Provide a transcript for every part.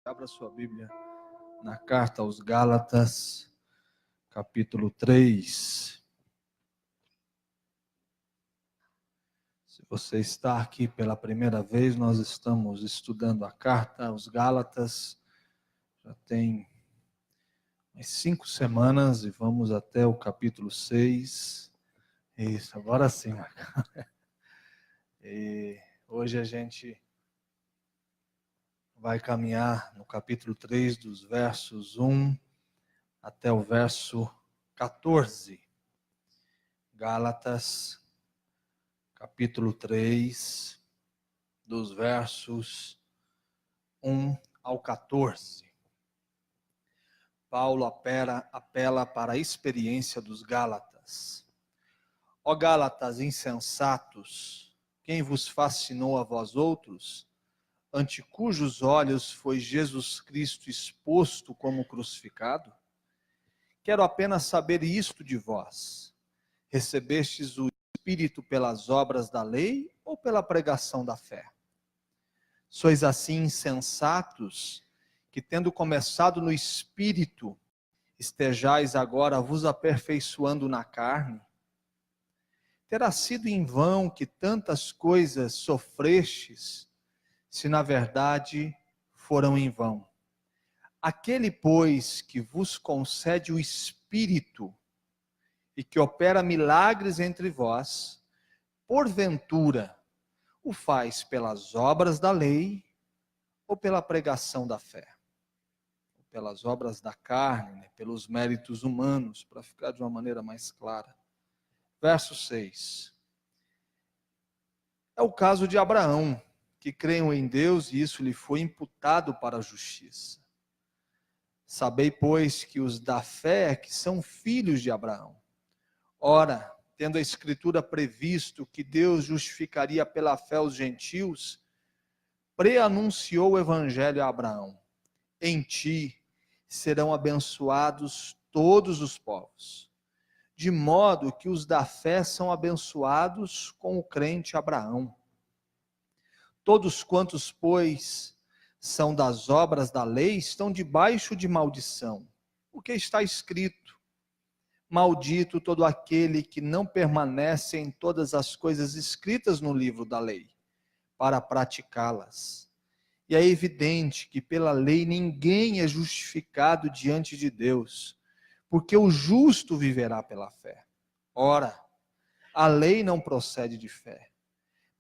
Abra sua Bíblia na carta aos Gálatas, capítulo 3. Se você está aqui pela primeira vez, nós estamos estudando a carta aos Gálatas. Já tem umas 5 semanas e vamos até o capítulo 6. Isso, agora sim. E hoje a gente vai caminhar no capítulo 3, dos versos 1 até o verso 14. Gálatas, capítulo 3, dos versos 1 ao 14. Paulo apela para a experiência dos Gálatas. Ó Gálatas insensatos, quem vos fascinou a vós outros, ante cujos olhos foi Jesus Cristo exposto como crucificado? Quero apenas saber isto de vós: recebestes o Espírito pelas obras da lei ou pela pregação da fé? Sois assim insensatos, que tendo começado no Espírito, estejais agora vos aperfeiçoando na carne? Terá sido em vão que tantas coisas sofrestes, se na verdade foram em vão. Aquele, pois, que vos concede o Espírito e que opera milagres entre vós, porventura o faz pelas obras da lei ou pela pregação da fé? Ou pelas obras da carne, pelos méritos humanos, para ficar de uma maneira mais clara. Verso 6. É o caso de Abraão, que creu em Deus e isso lhe foi imputado para a justiça. Sabei, pois, que os da fé que são filhos de Abraão. Ora, tendo a Escritura previsto que Deus justificaria pela fé os gentios, preanunciou o Evangelho a Abraão: em ti serão abençoados todos os povos. De modo que os da fé são abençoados com o crente Abraão. Todos quantos, pois, são das obras da lei, estão debaixo de maldição. Porque está escrito: maldito todo aquele que não permanece em todas as coisas escritas no livro da lei, para praticá-las. E é evidente que pela lei ninguém é justificado diante de Deus, porque o justo viverá pela fé. Ora, a lei não procede de fé,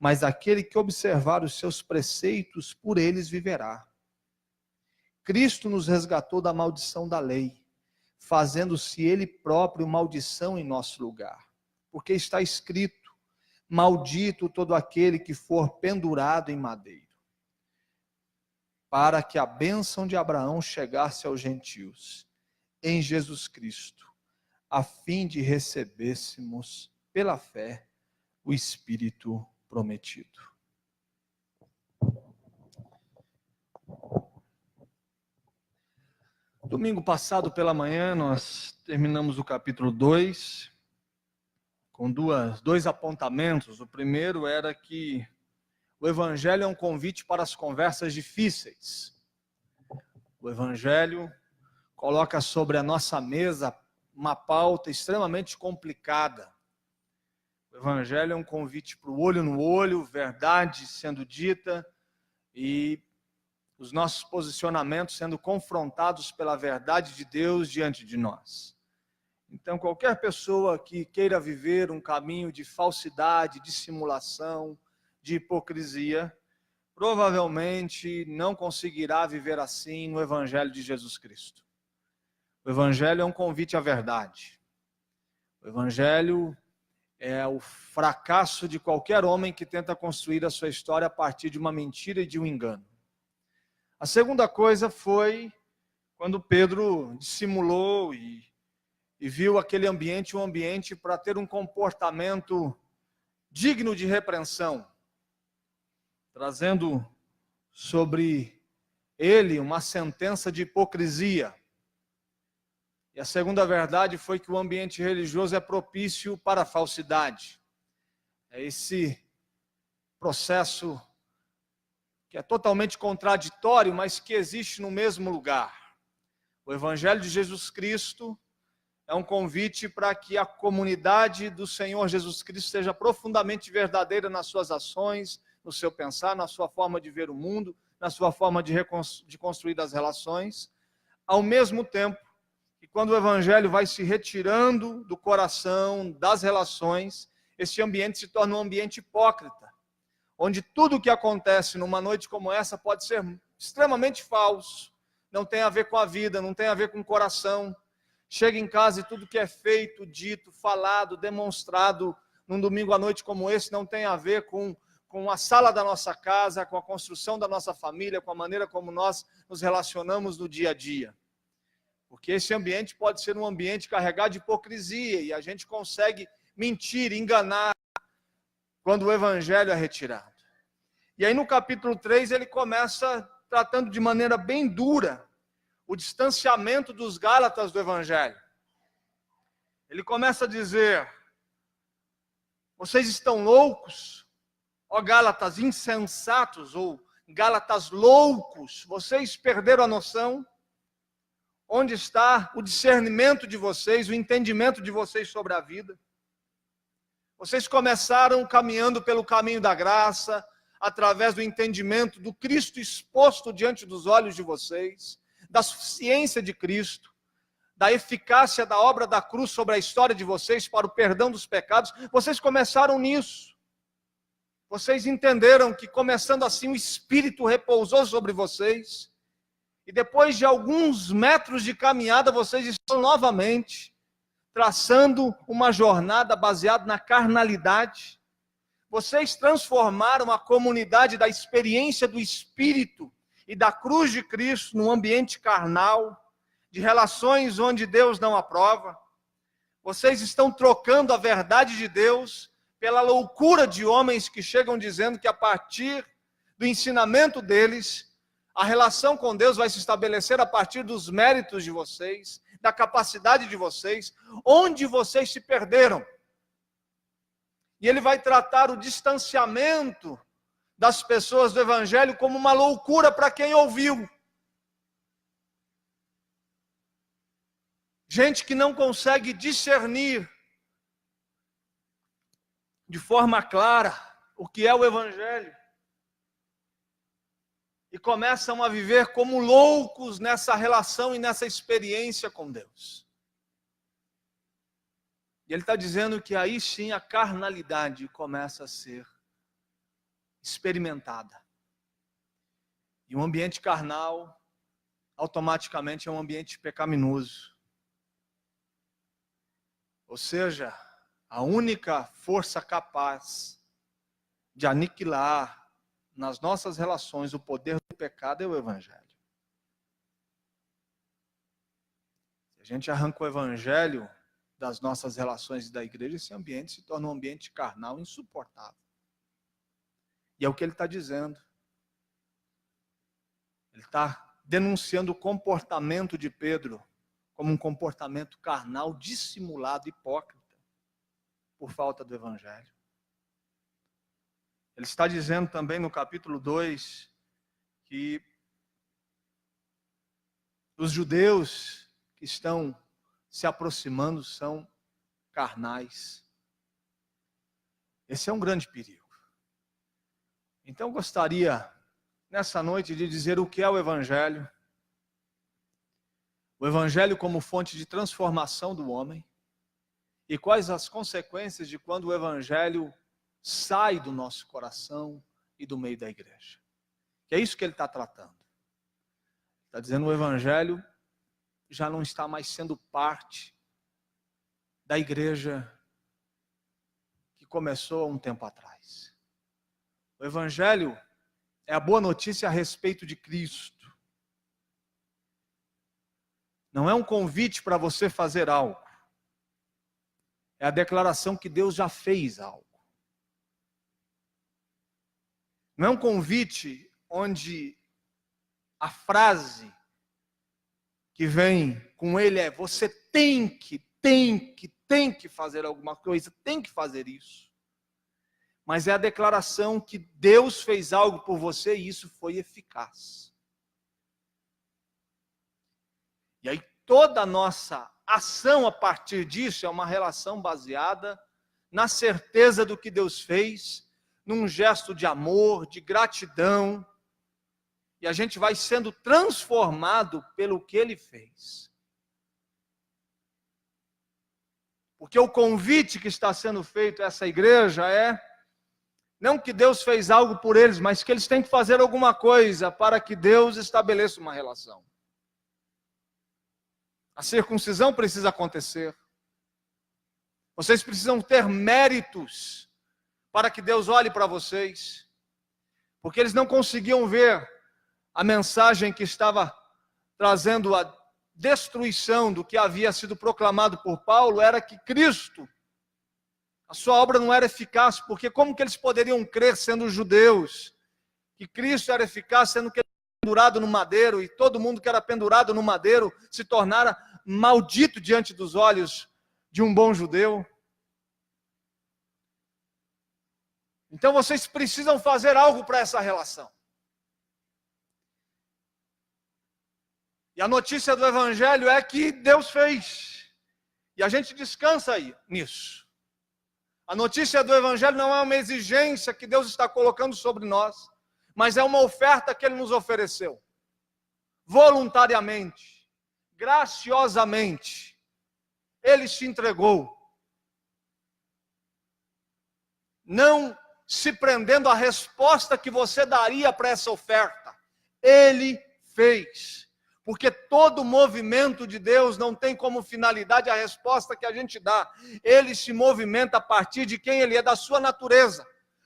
mas aquele que observar os seus preceitos, por eles viverá. Cristo nos resgatou da maldição da lei, fazendo-se ele próprio maldição em nosso lugar. Porque está escrito: maldito todo aquele que for pendurado em madeiro, para que a bênção de Abraão chegasse aos gentios, em Jesus Cristo, a fim de recebêssemos pela fé o Espírito prometido. Domingo passado pela manhã nós terminamos o capítulo 2 com dois apontamentos. O primeiro era que o Evangelho é um convite para as conversas difíceis. O Evangelho coloca sobre a nossa mesa uma pauta extremamente complicada. O Evangelho é um convite para o olho no olho, verdade sendo dita e os nossos posicionamentos sendo confrontados pela verdade de Deus diante de nós. Então, qualquer pessoa que queira viver um caminho de falsidade, de simulação, de hipocrisia, provavelmente não conseguirá viver assim no Evangelho de Jesus Cristo. O Evangelho é um convite à verdade. O Evangelho é o fracasso de qualquer homem que tenta construir a sua história a partir de uma mentira e de um engano. A segunda coisa foi quando Pedro dissimulou e viu aquele ambiente, um ambiente para ter um comportamento digno de repreensão, trazendo sobre ele uma sentença de hipocrisia. E a segunda verdade foi que o ambiente religioso é propício para a falsidade. É esse processo que é totalmente contraditório, mas que existe no mesmo lugar. O Evangelho de Jesus Cristo é um convite para que a comunidade do Senhor Jesus Cristo seja profundamente verdadeira nas suas ações, no seu pensar, na sua forma de ver o mundo, na sua forma de construir as relações, ao mesmo tempo que quando o Evangelho vai se retirando do coração, das relações, esse ambiente se torna um ambiente hipócrita, onde tudo o que acontece numa noite como essa pode ser extremamente falso, não tem a ver com a vida, não tem a ver com o coração. Chega em casa e tudo que é feito, dito, falado, demonstrado num domingo à noite como esse não tem a ver com a sala da nossa casa, com a construção da nossa família, com a maneira como nós nos relacionamos no dia a dia. Porque esse ambiente pode ser um ambiente carregado de hipocrisia e a gente consegue mentir, enganar quando o Evangelho é retirado. E aí no capítulo 3 ele começa tratando de maneira bem dura o distanciamento dos Gálatas do Evangelho. Ele começa a dizer: vocês estão loucos, ó Gálatas insensatos, ou Gálatas loucos, vocês perderam a noção? Onde está o discernimento de vocês, o entendimento de vocês sobre a vida? Vocês começaram caminhando pelo caminho da graça, através do entendimento do Cristo exposto diante dos olhos de vocês, da suficiência de Cristo, da eficácia da obra da cruz sobre a história de vocês para o perdão dos pecados. Vocês começaram nisso. Vocês entenderam que começando assim o Espírito repousou sobre vocês. E depois de alguns metros de caminhada, vocês estão novamente traçando uma jornada baseada na carnalidade. Vocês transformaram a comunidade da experiência do Espírito e da cruz de Cristo num ambiente carnal, de relações onde Deus não aprova. Vocês estão trocando a verdade de Deus pela loucura de homens que chegam dizendo que a partir do ensinamento deles, a relação com Deus vai se estabelecer a partir dos méritos de vocês, da capacidade de vocês, onde vocês se perderam. E ele vai tratar o distanciamento das pessoas do Evangelho como uma loucura para quem ouviu. Gente que não consegue discernir de forma clara o que é o Evangelho. E começam a viver como loucos nessa relação e nessa experiência com Deus. E ele está dizendo que aí sim a carnalidade começa a ser experimentada. E um ambiente carnal, automaticamente é um ambiente pecaminoso. Ou seja, a única força capaz de aniquilar nas nossas relações o poder do pecado é o Evangelho. Se a gente arranca o Evangelho das nossas relações e da igreja, esse ambiente se torna um ambiente carnal insuportável. E é o que ele está dizendo. Ele está denunciando o comportamento de Pedro como um comportamento carnal, dissimulado, hipócrita, por falta do Evangelho. Ele está dizendo também no capítulo 2 que os judeus que estão se aproximando são carnais. Esse é um grande perigo. Então eu gostaria, nessa noite, de dizer o que é o Evangelho. O Evangelho como fonte de transformação do homem. E quais as consequências de quando o Evangelho sai do nosso coração e do meio da igreja. Que é isso que ele está tratando. Está dizendo que o Evangelho já não está mais sendo parte da igreja que começou há um tempo atrás. O Evangelho é a boa notícia a respeito de Cristo. Não é um convite para você fazer algo. É a declaração que Deus já fez algo. Não é um convite onde a frase que vem com ele é: você tem que fazer alguma coisa, tem que fazer isso. mas é a declaração que Deus fez algo por você e isso foi eficaz. E aí toda a nossa ação a partir disso é uma relação baseada na certeza do que Deus fez, num gesto de amor, de gratidão, e a gente vai sendo transformado pelo que Ele fez. Porque o convite que está sendo feito a essa igreja é, não que Deus fez algo por eles, mas que eles têm que fazer alguma coisa para que Deus estabeleça uma relação. A circuncisão precisa acontecer. Vocês precisam ter méritos para que Deus olhe para vocês. Porque eles não conseguiam ver a mensagem que estava trazendo a destruição do que havia sido proclamado por Paulo, era que Cristo, a sua obra não era eficaz, porque como que eles poderiam crer sendo judeus, que Cristo era eficaz sendo que ele era pendurado no madeiro, e todo mundo que era pendurado no madeiro se tornara maldito diante dos olhos de um bom judeu? Então vocês precisam fazer algo para essa relação. E a notícia do Evangelho é que Deus fez. E a gente descansa aí nisso. A notícia do Evangelho não é uma exigência que Deus está colocando sobre nós, mas é uma oferta que Ele nos ofereceu. Voluntariamente, graciosamente, Ele se entregou. Não se prendendo à resposta que você daria para essa oferta. Ele fez. Porque todo movimento de Deus não tem como finalidade a resposta que a gente dá. Ele se movimenta a partir de quem Ele é, da sua natureza.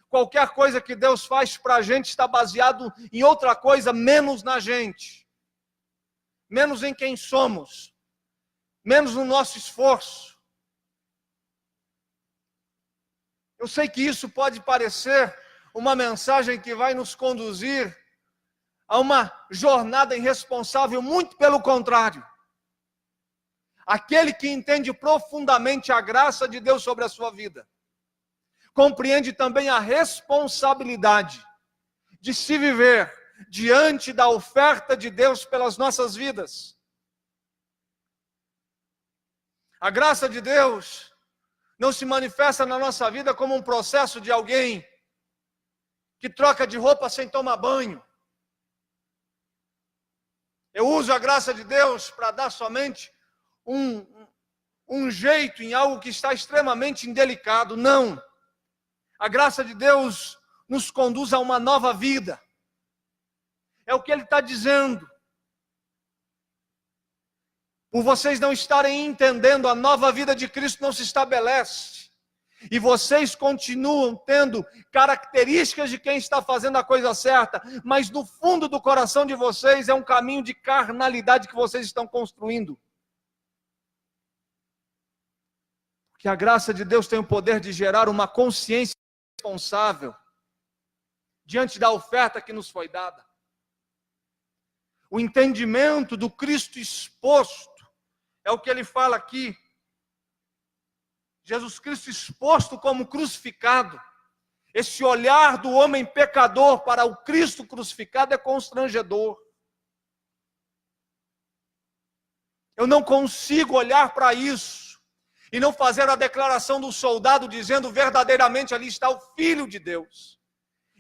Qualquer coisa que Deus faz para a gente está baseado em outra coisa, menos na gente. Menos em quem somos. Menos no nosso esforço. Eu sei que isso pode parecer uma mensagem que vai nos conduzir a uma jornada irresponsável, muito pelo contrário. Aquele que entende profundamente a graça de Deus sobre a sua vida, compreende também a responsabilidade de se viver diante da oferta de Deus pelas nossas vidas. A graça de Deus não se manifesta na nossa vida como um processo de alguém que troca de roupa sem tomar banho. Eu uso a graça de Deus para dar somente um jeito em algo que está extremamente indelicado. Não. A graça de Deus nos conduz a uma nova vida. É o que Ele está dizendo. Por vocês não estarem entendendo, a nova vida de Cristo não se estabelece. E vocês continuam tendo características de quem está fazendo a coisa certa, mas no fundo do coração de vocês é um caminho de carnalidade que vocês estão construindo. Porque a graça de Deus tem o poder de gerar uma consciência responsável diante da oferta que nos foi dada. O entendimento do Cristo exposto é o que ele fala aqui. Jesus Cristo exposto como crucificado. Esse olhar do homem pecador para o Cristo crucificado é constrangedor. Eu não consigo olhar para isso e não fazer a declaração do soldado dizendo verdadeiramente ali está o Filho de Deus.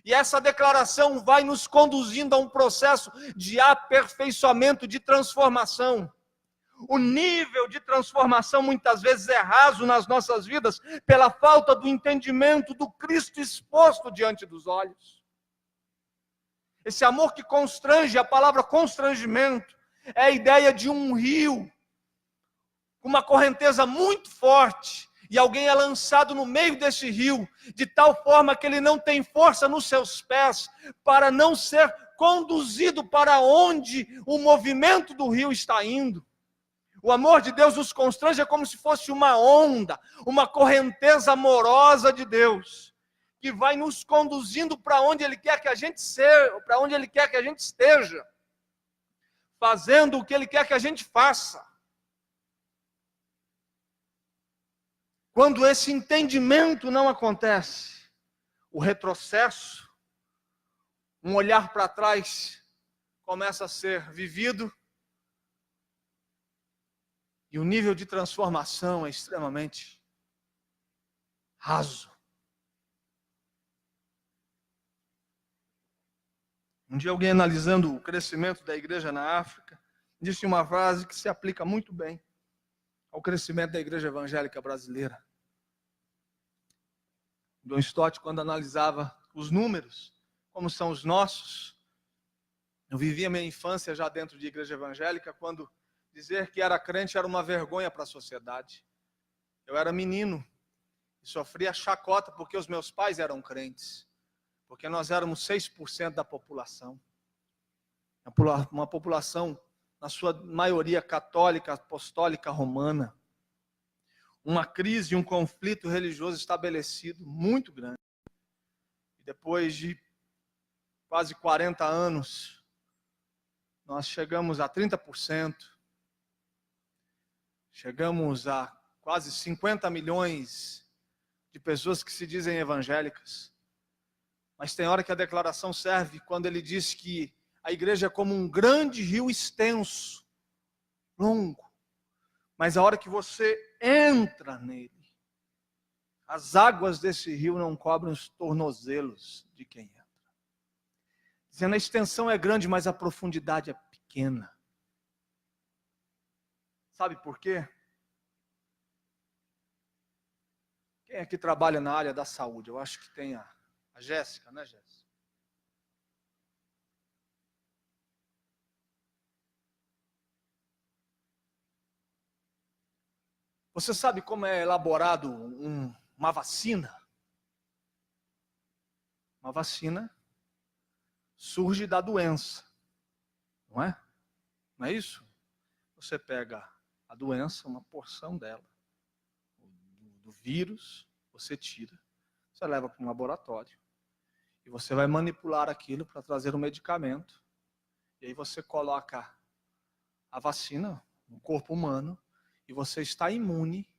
E essa declaração vai nos conduzindo a um processo de aperfeiçoamento, de transformação. O nível de transformação muitas vezes é raso nas nossas vidas pela falta do entendimento do Cristo exposto diante dos olhos. Esse amor que constrange, a palavra constrangimento, é a ideia de um rio, uma correnteza muito forte, e alguém é lançado no meio desse rio, de tal forma que ele não tem força nos seus pés, para não ser conduzido para onde o movimento do rio está indo. O amor de Deus nos constrange como se fosse uma onda, uma correnteza amorosa de Deus, que vai nos conduzindo para onde Ele quer que a gente seja, para onde Ele quer que a gente esteja, fazendo o que Ele quer que a gente faça. Quando esse entendimento não acontece, o retrocesso, um olhar para trás começa a ser vivido e o nível de transformação é extremamente raso. Um dia alguém analisando o crescimento da igreja na África, disse uma frase que se aplica muito bem ao crescimento da igreja evangélica brasileira. John Stott, quando analisava os números, como são os nossos, eu vivi a minha infância já dentro de igreja evangélica, quando dizer que era crente era uma vergonha para a sociedade. Eu era menino e sofria chacota porque os meus pais eram crentes, porque nós éramos 6% da população. Uma população, na sua maioria católica, apostólica, romana. Uma crise, um conflito religioso estabelecido muito grande. E depois de quase 40 anos, nós chegamos a 30%. Chegamos a quase 50 milhões de pessoas que se dizem evangélicas. Mas tem hora que a declaração serve quando ele diz que a igreja é como um grande rio extenso, longo. Mas a hora que você entra nele, as águas desse rio não cobrem os tornozelos de quem entra. Dizendo, a extensão é grande, mas a profundidade é pequena. Sabe por quê? Quem é que trabalha na área da saúde? Eu acho que tem a Jéssica, né, Jéssica? Você sabe como é elaborado uma vacina? Uma vacina surge da doença, não é? Não é isso? Você pega a doença, uma porção dela, do vírus, você tira, você leva para um laboratório e você vai manipular aquilo para trazer um medicamento. E aí você coloca a vacina no corpo humano e você está imune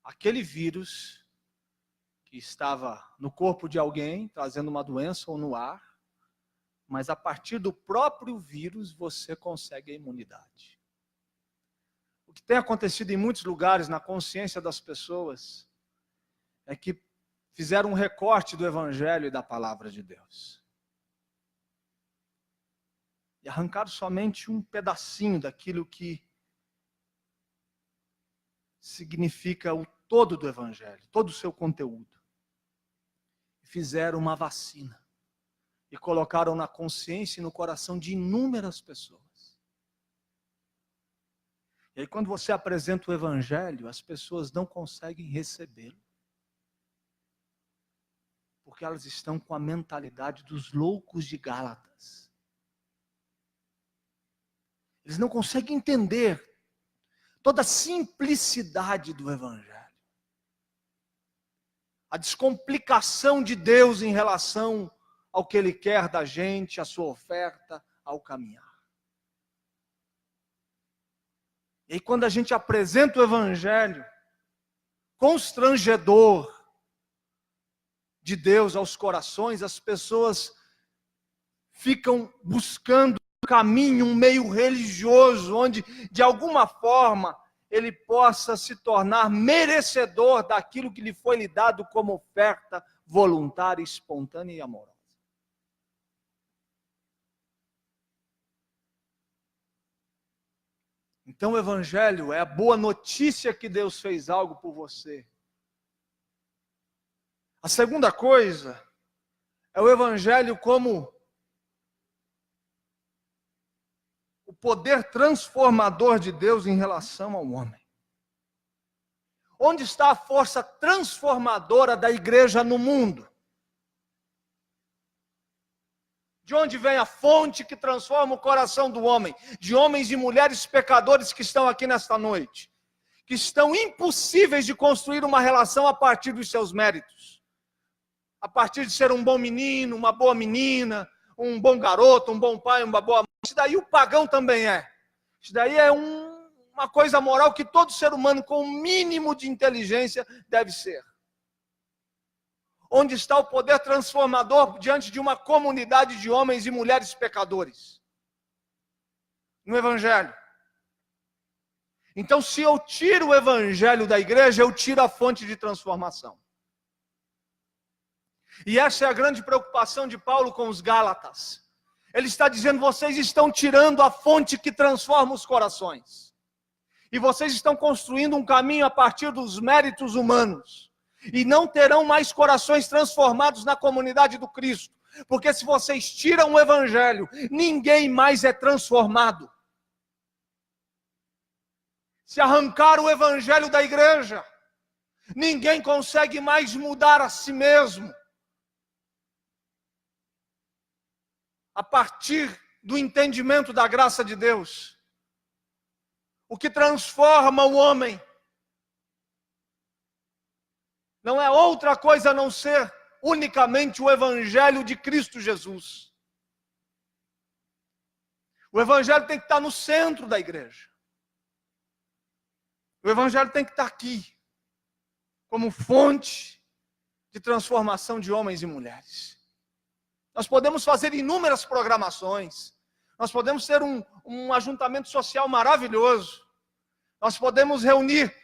àquele vírus que estava no corpo de alguém, trazendo uma doença ou no ar, mas a partir do próprio vírus você consegue a imunidade. O que tem acontecido em muitos lugares na consciência das pessoas é que fizeram um recorte do Evangelho e da Palavra de Deus. E arrancaram somente um pedacinho daquilo que significa o todo do Evangelho, todo o seu conteúdo. E fizeram uma vacina. E colocaram na consciência e no coração de inúmeras pessoas. E aí quando você apresenta o Evangelho, as pessoas não conseguem recebê-lo. Porque elas estão com a mentalidade dos loucos de Gálatas. Eles não conseguem entender toda a simplicidade do Evangelho. A descomplicação de Deus em relação ao que Ele quer da gente, a sua oferta, ao caminhar. E aí quando a gente apresenta o Evangelho constrangedor de Deus aos corações, as pessoas ficam buscando um caminho, um meio religioso, onde de alguma forma ele possa se tornar merecedor daquilo que lhe foi lhe dado como oferta voluntária, espontânea e amorosa. Então o Evangelho é a boa notícia que Deus fez algo por você. A segunda coisa é o Evangelho como o poder transformador de Deus em relação ao homem. Onde está a força transformadora da igreja no mundo? De onde vem a fonte que transforma o coração do homem? De homens e mulheres pecadores que estão aqui nesta noite, que estão impossíveis de construir uma relação a partir dos seus méritos, a partir de ser um bom menino, uma boa menina, um bom garoto, um bom pai, uma boa mãe. Isso daí o pagão também é. Isso daí é uma coisa moral que todo ser humano com o mínimo de inteligência deve ser. onde está o poder transformador diante de uma comunidade de homens e mulheres pecadores? No Evangelho. Então, se eu tiro o Evangelho da igreja, eu tiro a fonte de transformação. E essa é a grande preocupação de Paulo com os Gálatas. Ele está dizendo: vocês estão tirando a fonte que transforma os corações. E vocês estão construindo um caminho a partir dos méritos humanos. E não terão mais corações transformados na comunidade do Cristo. Porque se vocês tiram o Evangelho, ninguém mais é transformado. Se arrancar o Evangelho da igreja, ninguém consegue mais mudar a si mesmo. A partir do entendimento da graça de Deus. O que transforma o homem não é outra coisa a não ser unicamente o Evangelho de Cristo Jesus. O Evangelho tem que estar no centro da igreja. O Evangelho tem que estar aqui, como fonte de transformação de homens e mulheres. Nós podemos fazer inúmeras programações. Nós podemos ter um ajuntamento social maravilhoso. Nós podemos reunir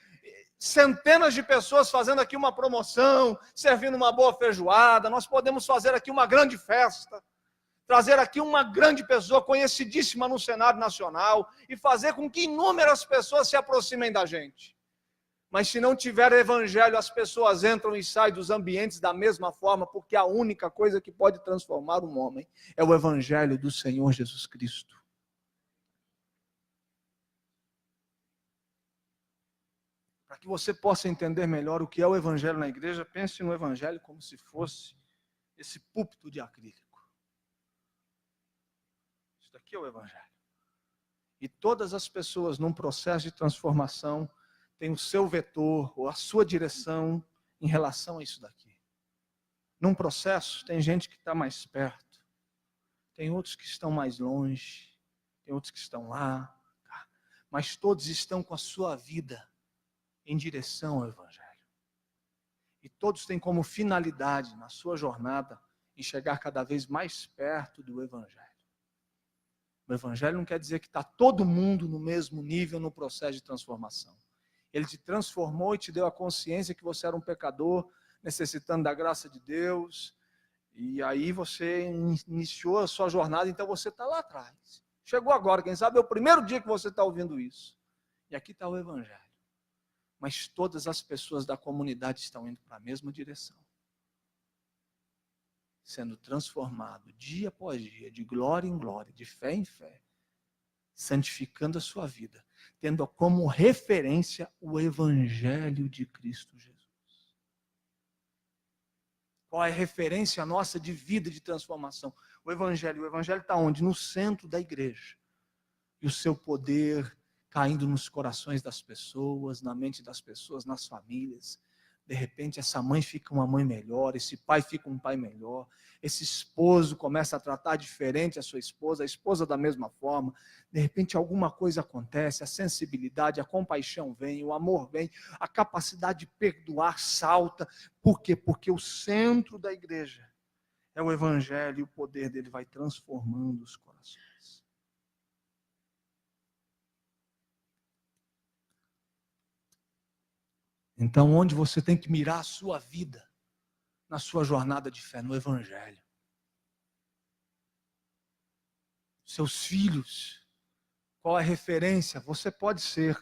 centenas de pessoas fazendo aqui uma promoção, servindo uma boa feijoada. Nós podemos fazer aqui uma grande festa. Trazer aqui uma grande pessoa conhecidíssima no cenário nacional e fazer com que inúmeras pessoas se aproximem da gente. Mas se não tiver evangelho, as pessoas entram e saem dos ambientes da mesma forma, porque a única coisa que pode transformar um homem é o evangelho do Senhor Jesus Cristo. Para que você possa entender melhor o que é o evangelho na igreja, pense no evangelho como se fosse esse púlpito de acrílico. Isso daqui é o evangelho. E todas as pessoas num processo de transformação têm o seu vetor ou a sua direção em relação a isso daqui. Num processo, tem gente que está mais perto, tem outros que estão mais longe, tem outros que estão lá, tá? Mas todos estão com a sua vida em direção ao evangelho. E todos têm como finalidade, na sua jornada, em chegar cada vez mais perto do evangelho. O evangelho não quer dizer que está todo mundo no mesmo nível no processo de transformação. Ele te transformou e te deu a consciência que você era um pecador, necessitando da graça de Deus. E aí você iniciou a sua jornada, então você está lá atrás. Chegou agora, quem sabe é o primeiro dia que você está ouvindo isso. E aqui está o evangelho. Mas todas as pessoas da comunidade estão indo para a mesma direção. Sendo transformado dia após dia, de glória em glória, de fé em fé, santificando a sua vida, tendo como referência o Evangelho de Cristo Jesus. Qual é a referência nossa de vida, de transformação? O Evangelho. O Evangelho está onde? No centro da igreja. E o seu poder caindo nos corações das pessoas, na mente das pessoas, nas famílias. De repente essa mãe fica uma mãe melhor, esse pai fica um pai melhor, esse esposo começa a tratar diferente a sua esposa, a esposa da mesma forma. De repente alguma coisa acontece, a sensibilidade, a compaixão vem, o amor vem, a capacidade de perdoar salta. Por quê? Porque o centro da igreja é o evangelho e o poder dele vai transformando os corações. Então, onde você tem que mirar a sua vida, na sua jornada de fé, no evangelho. Seus filhos, qual é a referência? Você pode ser,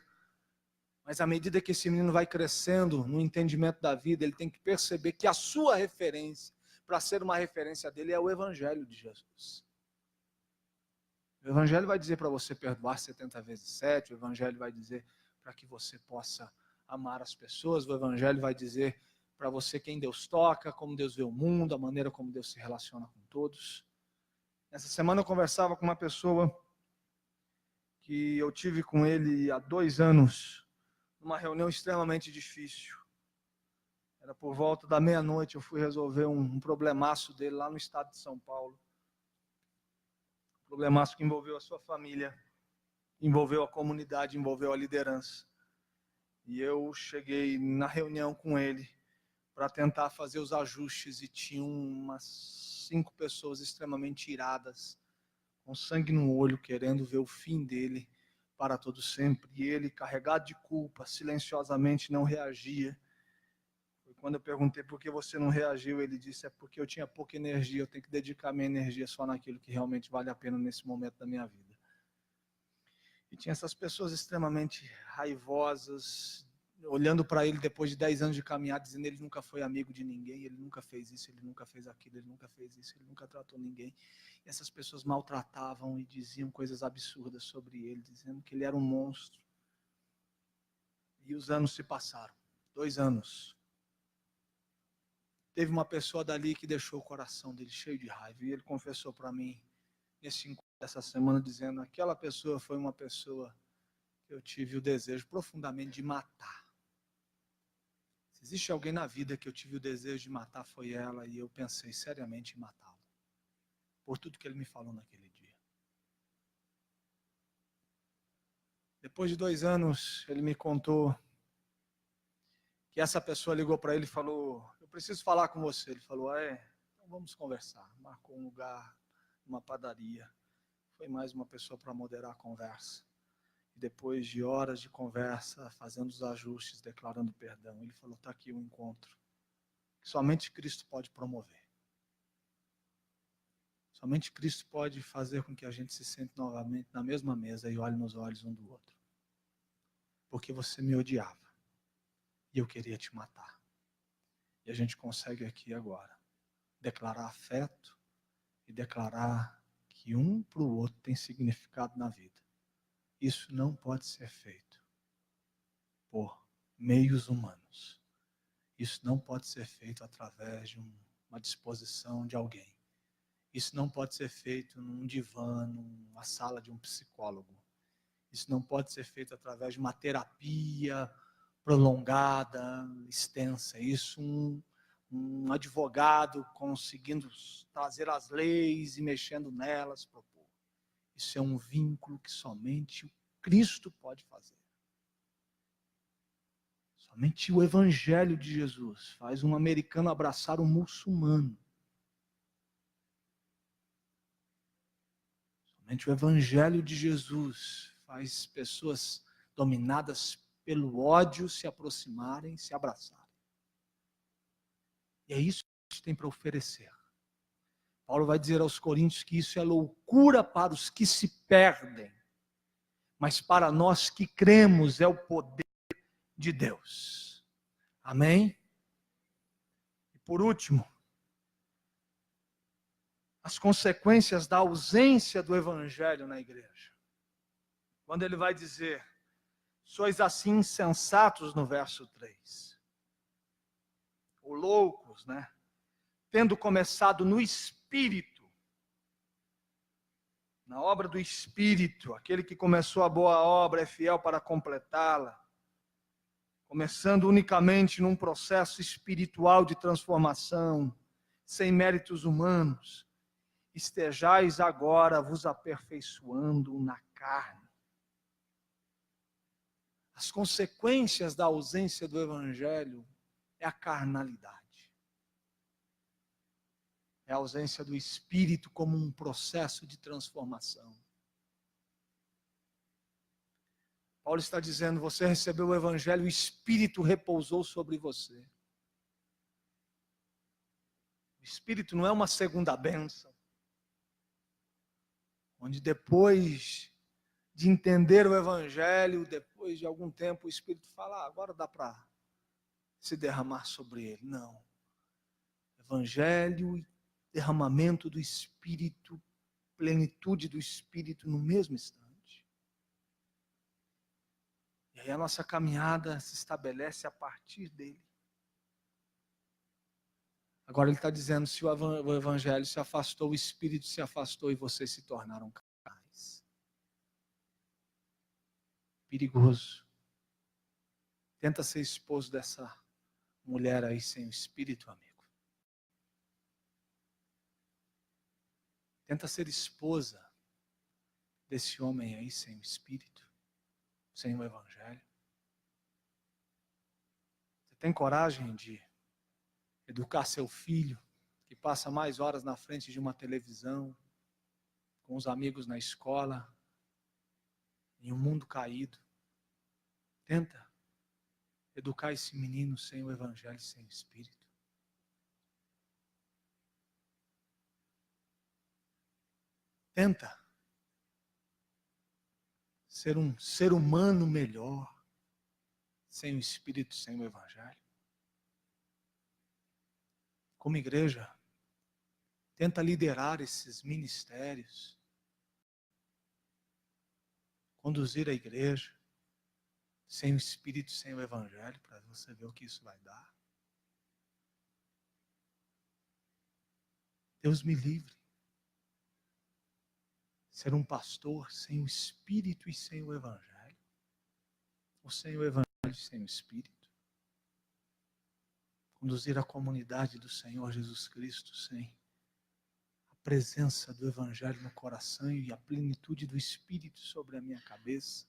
mas à medida que esse menino vai crescendo no entendimento da vida, ele tem que perceber que a sua referência, para ser uma referência dele, é o evangelho de Jesus. O evangelho vai dizer para você perdoar 70 vezes 7, o evangelho vai dizer para que você possa amar as pessoas, o evangelho vai dizer para você quem Deus toca, como Deus vê o mundo, a maneira como Deus se relaciona com todos. Essa semana eu conversava com uma pessoa que eu tive com ele há 2 anos, numa reunião extremamente difícil. Era por volta da meia-noite, eu fui resolver um problemaço dele lá no estado de São Paulo. Um problemaço que envolveu a sua família, envolveu a comunidade, envolveu a liderança. E eu cheguei na reunião com ele, para tentar fazer os ajustes e tinham umas 5 pessoas extremamente iradas, com sangue no olho, querendo ver o fim dele para todo sempre. E ele, carregado de culpa, silenciosamente não reagia. Foi quando eu perguntei por que você não reagiu, ele disse, é porque eu tinha pouca energia, eu tenho que dedicar minha energia só naquilo que realmente vale a pena nesse momento da minha vida. E tinha essas pessoas extremamente raivosas, olhando para ele depois de 10 anos de caminhada, dizendo que ele nunca foi amigo de ninguém, ele nunca fez isso, ele nunca fez aquilo, ele nunca fez isso, ele nunca tratou ninguém. E essas pessoas maltratavam e diziam coisas absurdas sobre ele, dizendo que ele era um monstro. E os anos se passaram, 2 anos. Teve uma pessoa dali que deixou o coração dele cheio de raiva, e ele confessou para mim, nesse encontro dessa semana, dizendo, aquela pessoa foi uma pessoa que eu tive o desejo profundamente de matar. Se existe alguém na vida que eu tive o desejo de matar, foi ela, e eu pensei seriamente em matá-la. Por tudo que ele me falou naquele dia. Depois de 2 anos, ele me contou que essa pessoa ligou para ele e falou, eu preciso falar com você. Ele falou, então vamos conversar. Marcou um lugar, uma padaria. Foi mais uma pessoa para moderar a conversa. E depois de horas de conversa, fazendo os ajustes, declarando perdão, ele falou, está aqui o encontro. Que somente Cristo pode promover. Somente Cristo pode fazer com que a gente se sente novamente na mesma mesa e olhe nos olhos um do outro. Porque você me odiava. E eu queria te matar. E a gente consegue aqui agora declarar afeto e declarar que um para o outro tem significado na vida. Isso não pode ser feito por meios humanos. Isso não pode ser feito através de uma disposição de alguém. Isso não pode ser feito num divã, numa sala de um psicólogo. Isso não pode ser feito através de uma terapia prolongada, extensa. Isso um advogado conseguindo trazer as leis e mexendo nelas, propor. Isso é um vínculo que somente o Cristo pode fazer. Somente o Evangelho de Jesus faz um americano abraçar um muçulmano. Somente o Evangelho de Jesus faz pessoas dominadas pelo ódio se aproximarem, se abraçarem. E é isso que a gente tem para oferecer. Paulo vai dizer aos Coríntios que isso é loucura para os que se perdem, mas para nós que cremos é o poder de Deus. Amém? E por último, as consequências da ausência do Evangelho na igreja. Quando ele vai dizer, sois assim insensatos no verso 3. Ou loucos, né? Tendo começado no Espírito, na obra do Espírito, aquele que começou a boa obra é fiel para completá-la, começando unicamente num processo espiritual de transformação, sem méritos humanos, estejais agora vos aperfeiçoando na carne. As consequências da ausência do Evangelho é a carnalidade. É a ausência do Espírito como um processo de transformação. Paulo está dizendo, você recebeu o Evangelho, o Espírito repousou sobre você. O Espírito não é uma segunda bênção, onde depois de entender o Evangelho, depois de algum tempo o Espírito fala, agora dá para se derramar sobre ele. Não. Evangelho, derramamento do Espírito, plenitude do Espírito no mesmo instante. E aí a nossa caminhada se estabelece a partir dele. Agora ele está dizendo, se o Evangelho se afastou, o Espírito se afastou e vocês se tornaram carnais. Perigoso. Tenta ser esposo dessa mulher aí sem o Espírito, amigo. Tenta ser esposa desse homem aí sem o Espírito, sem o Evangelho. Você tem coragem de educar seu filho, que passa mais horas na frente de uma televisão, com os amigos na escola, em um mundo caído. Tenta educar esse menino sem o Evangelho, sem o Espírito. Tenta ser um ser humano melhor, sem o Espírito, sem o Evangelho. Como igreja, tenta liderar esses ministérios, conduzir a igreja, sem o Espírito, sem o Evangelho, para você ver o que isso vai dar. Deus me livre. Ser um pastor sem o Espírito e sem o Evangelho. Ou sem o Evangelho e sem o Espírito. Conduzir a comunidade do Senhor Jesus Cristo sem a presença do Evangelho no coração e a plenitude do Espírito sobre a minha cabeça.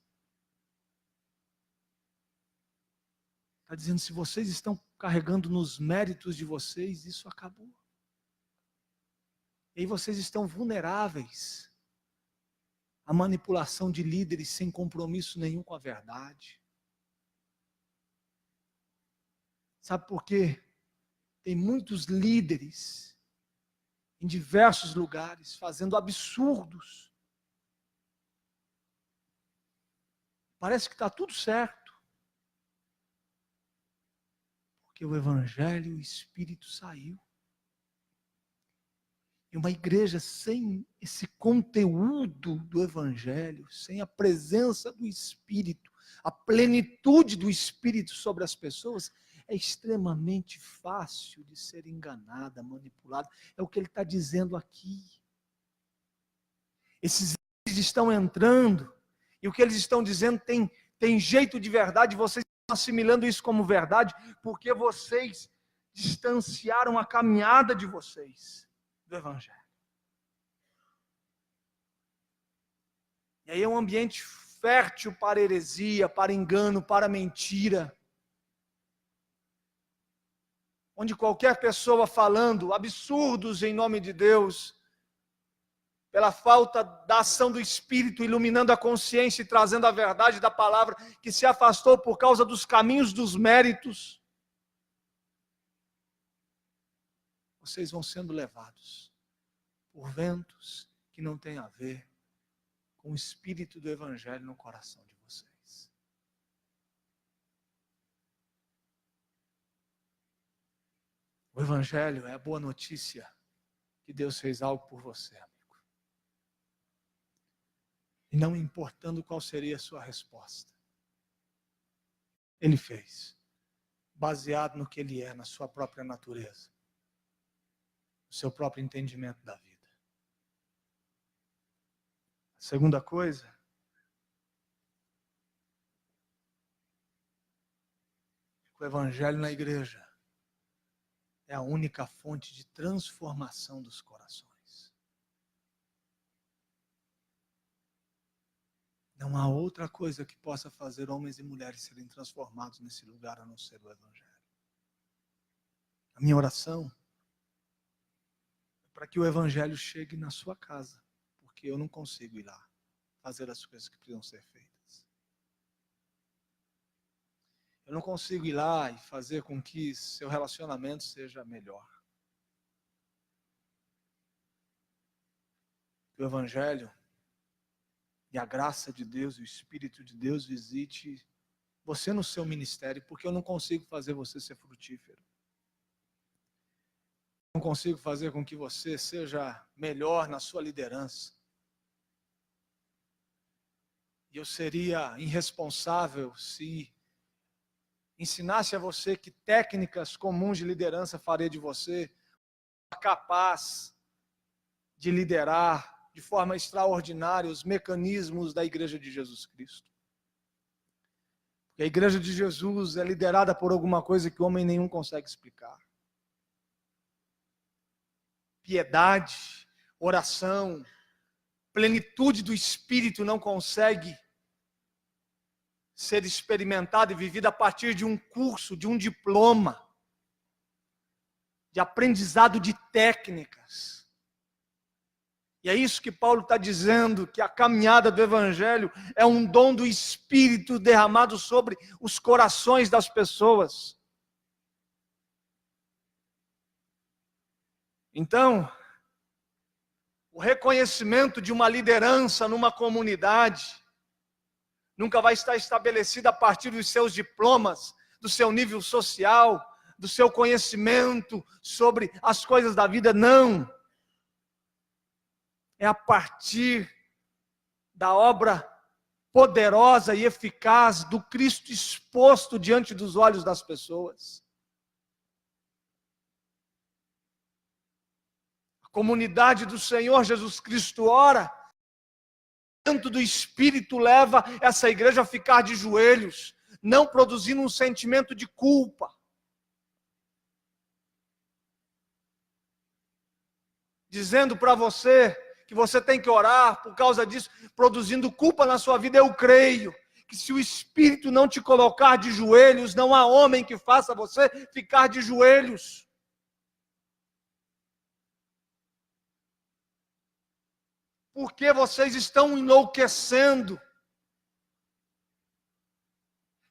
Está dizendo, se vocês estão carregando nos méritos de vocês, isso acabou. E aí vocês estão vulneráveis à manipulação de líderes sem compromisso nenhum com a verdade. Sabe por quê? Tem muitos líderes em diversos lugares fazendo absurdos. Parece que está tudo certo. Porque o Evangelho e o Espírito saiu. E uma igreja sem esse conteúdo do Evangelho, sem a presença do Espírito, a plenitude do Espírito sobre as pessoas, é extremamente fácil de ser enganada, manipulada. É o que ele está dizendo aqui. Esses líderes estão entrando, e o que eles estão dizendo tem jeito de verdade, vocês estão assimilando isso como verdade, porque vocês distanciaram a caminhada de vocês do Evangelho. E aí é um ambiente fértil para heresia, para engano, para mentira. Onde qualquer pessoa falando absurdos em nome de Deus, pela falta da ação do Espírito, iluminando a consciência e trazendo a verdade da palavra, que se afastou por causa dos caminhos dos méritos, vocês vão sendo levados por ventos que não têm a ver com o Espírito do Evangelho no coração de vocês. O Evangelho é a boa notícia que Deus fez algo por você, amigo. E não importando qual seria a sua resposta, Ele fez, baseado no que Ele é, na sua própria natureza, no seu próprio entendimento da vida. A segunda coisa, o Evangelho na igreja é a única fonte de transformação dos corações. Não há outra coisa que possa fazer homens e mulheres serem transformados nesse lugar a não ser o Evangelho. A minha oração é para que o Evangelho chegue na sua casa, porque eu não consigo ir lá fazer as coisas que precisam ser feitas. Eu não consigo ir lá e fazer com que seu relacionamento seja melhor. Que o Evangelho e a graça de Deus e o Espírito de Deus visite você no seu ministério, porque eu não consigo fazer você ser frutífero. Não consigo fazer com que você seja melhor na sua liderança. E eu seria irresponsável se ensinasse a você que técnicas comuns de liderança faria de você capaz de liderar de forma extraordinária os mecanismos da Igreja de Jesus Cristo. Porque a Igreja de Jesus é liderada por alguma coisa que homem nenhum consegue explicar. Piedade, oração, plenitude do Espírito não consegue ser experimentada e vivida a partir de um curso, de um diploma. de aprendizado de técnicas. E é isso que Paulo está dizendo, que a caminhada do Evangelho é um dom do Espírito derramado sobre os corações das pessoas. Então, o reconhecimento de uma liderança numa comunidade nunca vai estar estabelecido a partir dos seus diplomas, do seu nível social, do seu conhecimento sobre as coisas da vida, não. É a partir da obra poderosa e eficaz do Cristo exposto diante dos olhos das pessoas. A comunidade do Senhor Jesus Cristo ora, o vento do Espírito leva essa igreja a ficar de joelhos, não produzindo um sentimento de culpa. Dizendo para você que você tem que orar por causa disso, produzindo culpa na sua vida, eu creio que se o Espírito não te colocar de joelhos, não há homem que faça você ficar de joelhos. Porque vocês estão enlouquecendo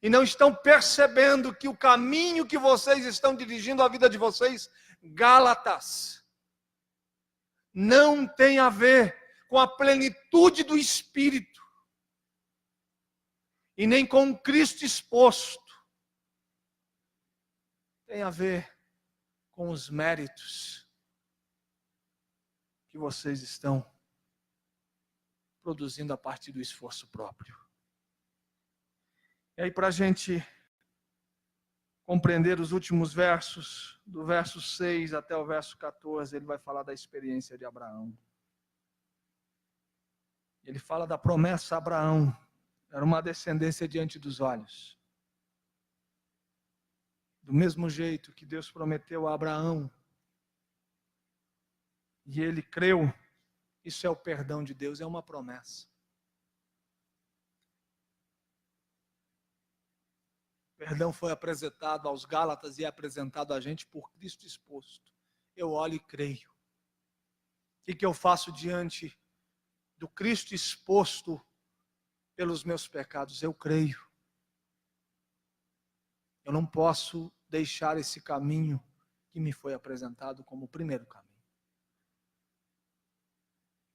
e não estão percebendo que o caminho que vocês estão dirigindo a vida de vocês, Gálatas, não tem a ver com a plenitude do Espírito e nem com o Cristo exposto. Tem a ver com os méritos que vocês estão produzindo a partir do esforço próprio. E aí, para a gente compreender os últimos versos, do verso 6 até o verso 14, ele vai falar da experiência de Abraão. Ele fala da promessa a Abraão, era uma descendência diante dos olhos. Do mesmo jeito que Deus prometeu a Abraão, e ele creu, isso é o perdão de Deus, é uma promessa. O perdão foi apresentado aos Gálatas e é apresentado a gente por Cristo exposto. Eu olho e creio. O que eu faço diante do Cristo exposto pelos meus pecados? Eu creio. Eu não posso deixar esse caminho que me foi apresentado como o primeiro caminho.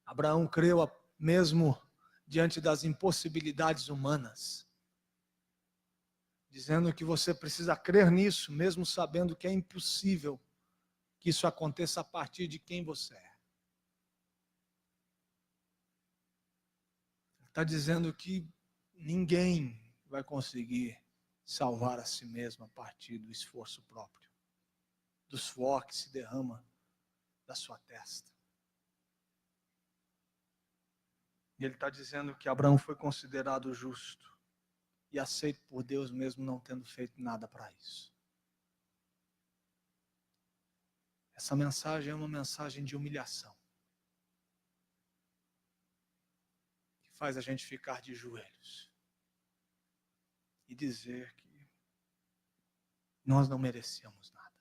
Abraão creu mesmo diante das impossibilidades humanas, dizendo que você precisa crer nisso, mesmo sabendo que é impossível que isso aconteça a partir de quem você é. Ele está dizendo que ninguém vai conseguir salvar a si mesmo a partir do esforço próprio, do suor que se derrama da sua testa. E ele está dizendo que Abraão foi considerado justo e aceito por Deus mesmo não tendo feito nada para isso. Essa mensagem é uma mensagem de humilhação, que faz a gente ficar de joelhos e dizer que nós não merecíamos nada.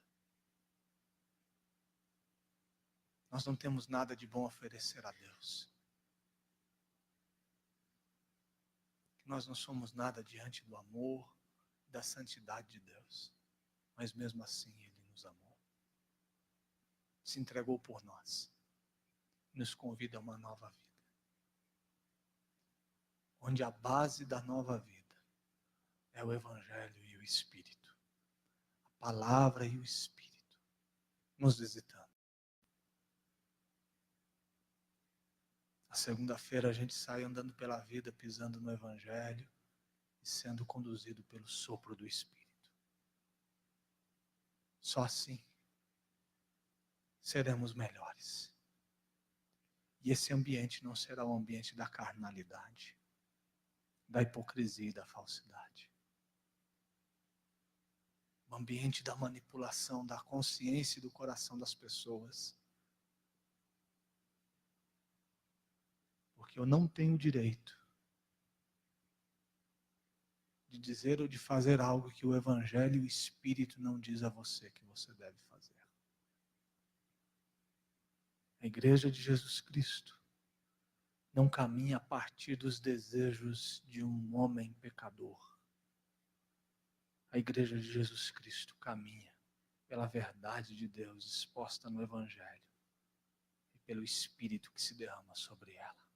Nós não temos nada de bom a oferecer a Deus. Nós não somos nada diante do amor, da santidade de Deus. Mas mesmo assim Ele nos amou. Se entregou por nós. Nos convida a uma nova vida. Onde a base da nova vida é o Evangelho e o Espírito. A palavra e o Espírito nos visitando. Na segunda-feira a gente sai andando pela vida, pisando no Evangelho e sendo conduzido pelo sopro do Espírito. Só assim seremos melhores. E esse ambiente não será o ambiente da carnalidade, da hipocrisia e da falsidade. O ambiente da manipulação, da consciência e do coração das pessoas. Porque eu não tenho direito de dizer ou de fazer algo que o Evangelho e o Espírito não diz a você que você deve fazer. A igreja de Jesus Cristo não caminha a partir dos desejos de um homem pecador. A igreja de Jesus Cristo caminha pela verdade de Deus exposta no Evangelho e pelo Espírito que se derrama sobre ela.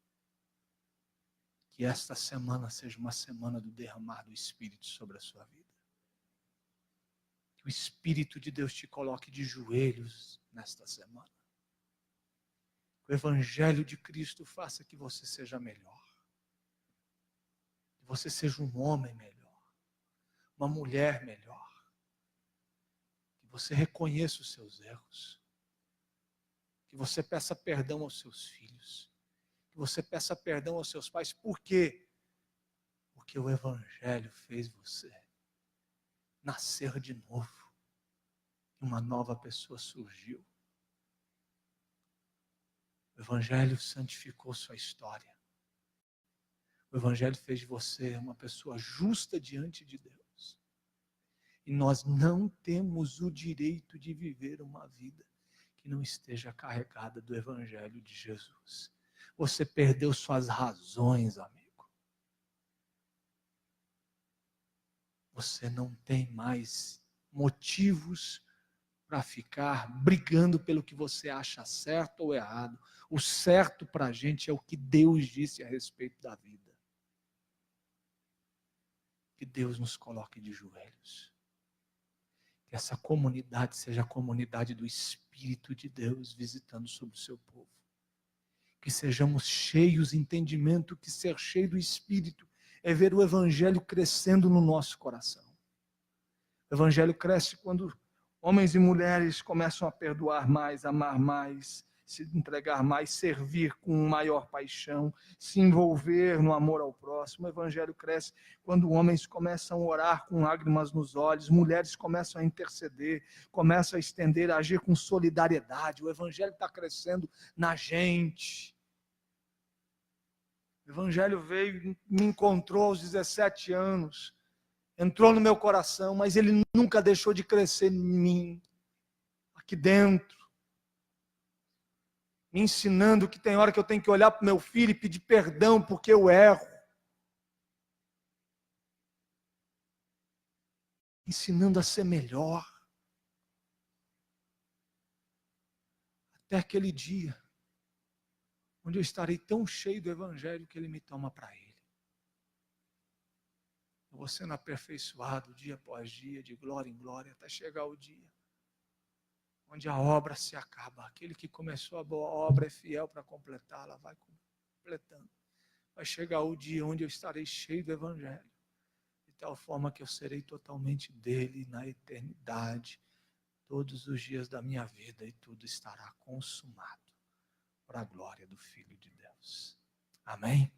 Que esta semana seja uma semana do derramar do Espírito sobre a sua vida. Que o Espírito de Deus te coloque de joelhos nesta semana. Que o Evangelho de Cristo faça que você seja melhor. Que você seja um homem melhor. Uma mulher melhor. Que você reconheça os seus erros. Que você peça perdão aos seus filhos. Que você peça perdão aos seus pais. Por quê? Porque o Evangelho fez você nascer de novo. Uma nova pessoa surgiu. O Evangelho santificou sua história. O Evangelho fez de você uma pessoa justa diante de Deus. E nós não temos o direito de viver uma vida que não esteja carregada do Evangelho de Jesus. Você perdeu suas razões, amigo. Você não tem mais motivos para ficar brigando pelo que você acha certo ou errado. O certo para a gente é o que Deus disse a respeito da vida. Que Deus nos coloque de joelhos. Que essa comunidade seja a comunidade do Espírito de Deus visitando sobre o seu povo. Que sejamos cheios de entendimento que ser cheio do Espírito é ver o Evangelho crescendo no nosso coração. O Evangelho cresce quando homens e mulheres começam a perdoar mais, amar mais, se entregar mais, servir com maior paixão, se envolver no amor ao próximo. O Evangelho cresce quando homens começam a orar com lágrimas nos olhos, mulheres começam a interceder, começam a estender, a agir com solidariedade. O Evangelho está crescendo na gente. O Evangelho veio, me encontrou aos 17 anos, entrou no meu coração, mas ele nunca deixou de crescer em mim, aqui dentro, me ensinando que tem hora que eu tenho que olhar para o meu filho e pedir perdão porque eu erro. Ensinando a ser melhor. Até aquele dia, onde eu estarei tão cheio do Evangelho que ele me toma para ele. Eu vou sendo aperfeiçoado dia após dia, de glória em glória, até chegar o dia onde a obra se acaba. Aquele que começou a boa obra é fiel para completá-la, vai completando. Vai chegar o dia onde eu estarei cheio do Evangelho, de tal forma que eu serei totalmente dele na eternidade, todos os dias da minha vida, e tudo estará consumado para a glória do Filho de Deus. Amém?